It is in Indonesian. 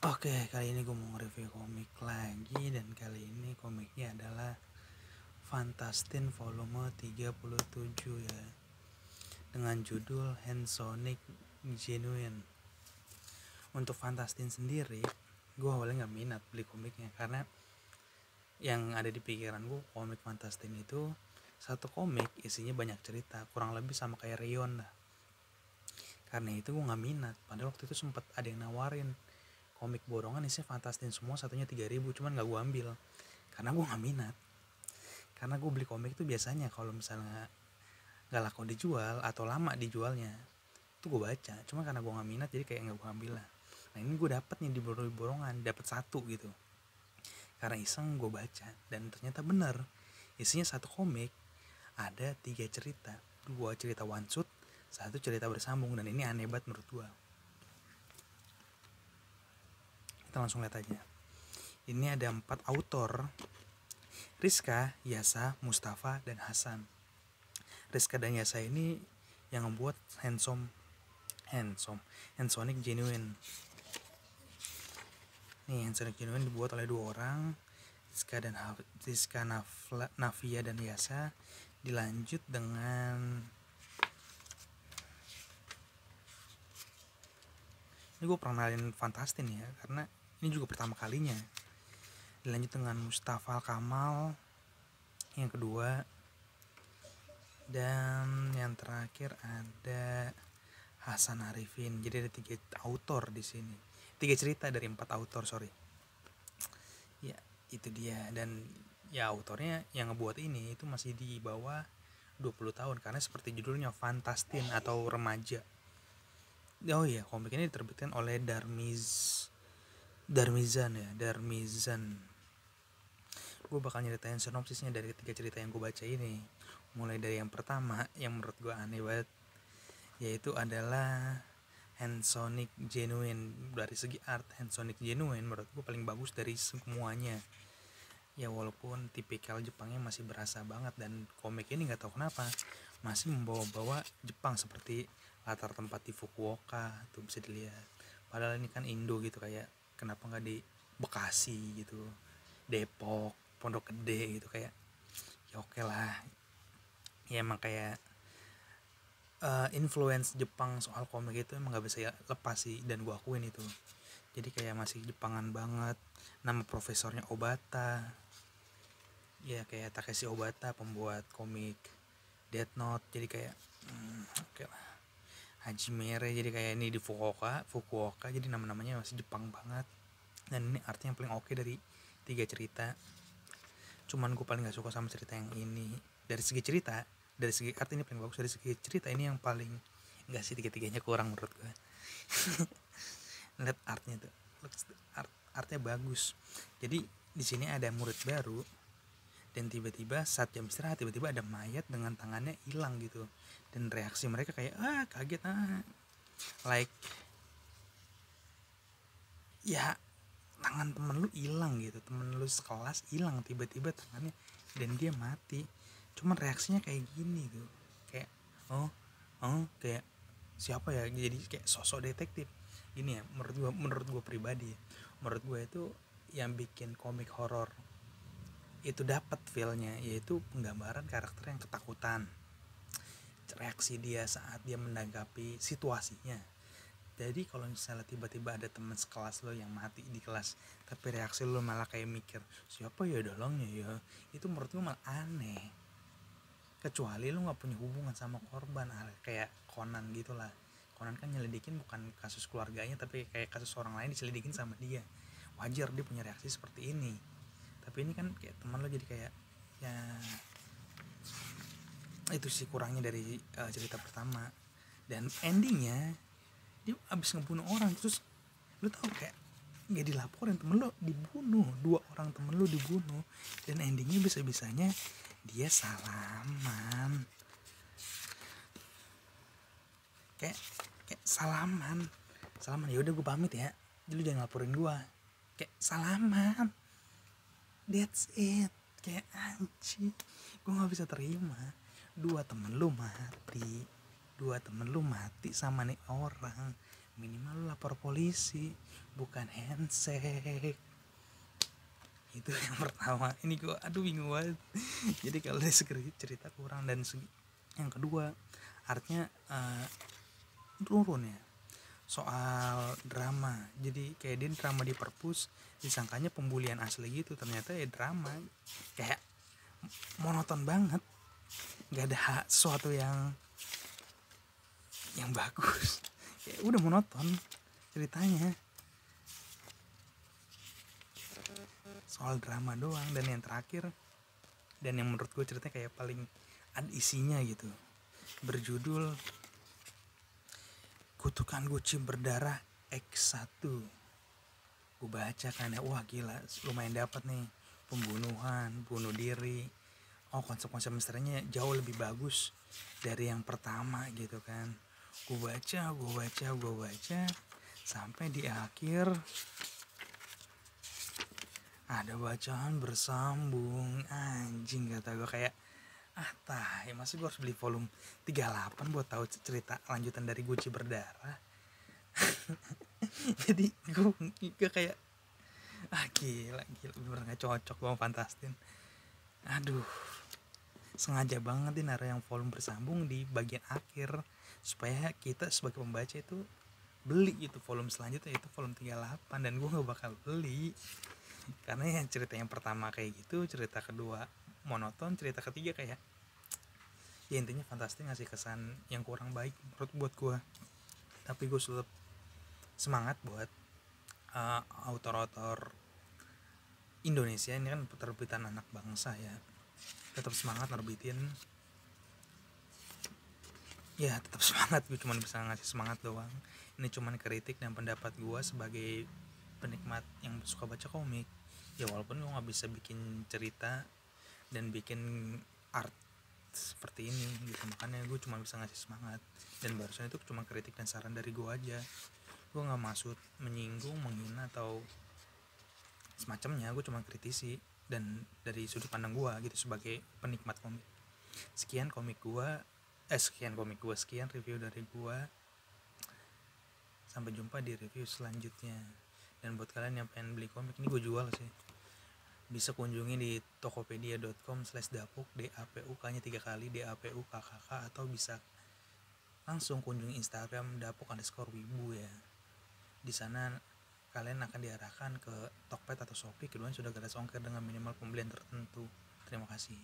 Oke, kali ini gue mau nge-review komik lagi. Dan kali ini komiknya adalah Fantastin volume 37 ya, dengan judul Handsonic Genuine. Untuk Fantastin sendiri, gue awalnya gak minat beli komiknya, karena yang ada di pikiran gue, komik Fantastin itu satu komik isinya banyak cerita, kurang lebih sama kayak Rion lah. Karena itu gue gak minat. Padahal waktu itu sempet ada yang nawarin komik borongan isinya Fantastin semua, satunya 3.000, cuman gak gue ambil karena gue gak minat. Karena gue beli komik itu biasanya kalau misalnya gak laku dijual atau lama dijualnya itu gue baca, cuma karena gue gak minat jadi kayak gak gue ambil lah. Nah ini gue dapet nih di borongan, dapet satu gitu, karena iseng gue baca. Dan ternyata bener, isinya satu komik ada 3 cerita, 2 cerita one shot, 1 cerita bersambung. Dan ini aneh banget menurut gue. Kita langsung lihat aja. Ini ada 4 autor: Rizka, Yasa, Mustafa, dan Hasan. Rizka dan Yasa ini yang membuat Handsonic Genuine. Nih, Handsonic Genuine dibuat oleh 2 orang, Rizka Navia dan Yasa. Dilanjut dengan, ini gue pernah kenalin Fantastin ya, karena ini juga pertama kalinya. Dilanjut dengan Mustafa Kamal yang kedua, dan yang terakhir ada Hasan Arifin. Jadi ada 3 autor di sini, 3 cerita dari 4 autor, sorry. Ya, itu dia. Dan ya autornya yang ngebuat ini itu masih di bawah 20 tahun, karena seperti judulnya Fantastin atau remaja. Oh iya, komik ini diterbitkan oleh Darmizan. Gue bakal nyeritain sinopsisnya dari 3 cerita yang gue baca ini. Mulai dari yang pertama, yang menurut gue aneh banget, yaitu adalah Handsonic Genuine. Dari segi art, Handsonic Genuine menurut gue paling bagus dari semuanya. Ya walaupun tipikal Jepangnya masih berasa banget, dan komik ini gak tahu kenapa masih membawa-bawa Jepang, seperti latar tempat di Fukuoka tuh bisa dilihat. Padahal ini kan Indo gitu, kayak kenapa gak di Bekasi gitu, Depok, Pondok Gede gitu, kayak ya oke lah. Ya emang kayak influence Jepang soal komik itu emang gak bisa ya lepas sih, dan gue akuin itu. Jadi kayak masih Jepangan banget. Nama profesornya Obata, ya kayak Takeshi Obata, pembuat komik Death Note. Jadi kayak oke lah. Hajimere, jadi kayak ini di Fukuoka, jadi nama-namanya masih Jepang banget. Dan ini artinya yang paling oke dari 3 cerita. Cuman gue paling gak suka sama cerita yang ini. Dari segi cerita, dari segi art ini paling bagus. Dari segi cerita ini yang paling enggak sih, 3-tiganya kurang menurut gue. Lihat artnya tuh, artnya bagus. Jadi di sini ada murid baru, dan tiba-tiba saat jam istirahat tiba-tiba ada mayat dengan tangannya hilang gitu. Dan reaksi mereka kayak kaget, like ya tangan temen lu hilang gitu, temen lu sekelas hilang tiba-tiba tangannya, dan dia mati. Cuman reaksinya kayak gini tuh, kayak kayak siapa ya, jadi kayak sosok detektif gini ya. Menurut gue pribadi ya, menurut gue itu yang bikin komik horor itu dapat feelnya, yaitu penggambaran karakter yang ketakutan, reaksi dia saat dia menanggapi situasinya. Jadi kalau misalnya tiba-tiba ada teman sekelas lo yang mati di kelas, tapi reaksi lo malah kayak mikir siapa ya dolongnya ya, itu menurut gue malah aneh. Kecuali lo nggak punya hubungan sama korban, kayak Conan gitulah. Conan kan nyelidikin bukan kasus keluarganya, tapi kayak kasus orang lain diselidikin sama dia. Wajar dia punya reaksi seperti ini. Tapi ini kan kayak teman lo, jadi kayak ya itu sih kurangnya dari cerita pertama. Dan endingnya dia abis ngebunuh orang, terus lu tau kayak nggak dilaporin, temen lo dibunuh, 2 orang temen lo dibunuh, dan endingnya bisa-bisanya dia salaman, kayak salaman. Ya udah gue pamit ya, lu jangan laporin gue, kayak salaman, that's it. Kayak anjing, gue nggak bisa terima. 2 temen lu mati sama nih orang, minimal lu lapor polisi, bukan handshake. Itu yang pertama. Ini gue bingung banget. Jadi kalau dari segi cerita kurang, dan yang kedua artinya turun ya soal drama. Jadi kayak dia drama di perpus, disangkanya pembulian asli gitu, ternyata ya drama. Kayak monoton banget, nggak ada sesuatu yang bagus. Kayak udah monoton ceritanya, soal drama doang. Dan yang terakhir, dan yang menurut gue ceritanya kayak paling ada isinya gitu, berjudul Kutukan Guci Berdarah X1. Gue baca kan ya, wah gila, lumayan dapat nih. Pembunuhan, bunuh diri. Oh, konsep-konsep misterinya jauh lebih bagus dari yang pertama gitu kan. Gue baca sampai di akhir ada bacaan bersambung. Anjing, kata gue kayak ya masa gue harus beli volume 38 buat tahu cerita lanjutan dari Guci Berdarah. Jadi gue kayak gila bener gak cocok gue fantastin. Sengaja banget dia naruh yang volume bersambung di bagian akhir supaya kita sebagai pembaca itu beli itu volume selanjutnya, itu volume 38. Dan gue gak bakal beli karena yang cerita yang pertama kayak gitu, cerita kedua monoton, cerita ketiga kayak ya intinya fantastik ngasih kesan yang kurang baik buat gue. Tapi gue tetap semangat buat autor-autor Indonesia ini kan penerbitan anak bangsa ya, tetap semangat nerbitin. Ya tetap semangat, gue cuma bisa ngasih semangat doang. Ini cuma kritik dan pendapat gue sebagai penikmat yang suka baca komik. Ya walaupun gue gak bisa bikin cerita dan bikin art seperti ini gitu, makanya gue cuma bisa ngasih semangat. Dan barusan itu cuma kritik dan saran dari gue aja. Gue gak maksud menyinggung, menghina atau semacamnya. Gue cuma kritisi dan dari sudut pandang gue gitu sebagai penikmat komik. Sekian review dari gue. Sampai jumpa di review selanjutnya. Dan buat kalian yang pengen beli komik, ini gue jual sih, bisa kunjungi di tokopedia.com/dapuk, DAPUK nya 3 kali, DAPUKKK, atau bisa langsung kunjungi Instagram dapuk_wibu ya. Di sana kalian akan diarahkan ke Tokped atau Shopee, keduanya sudah gratis ongkir dengan minimal pembelian tertentu. Terima kasih.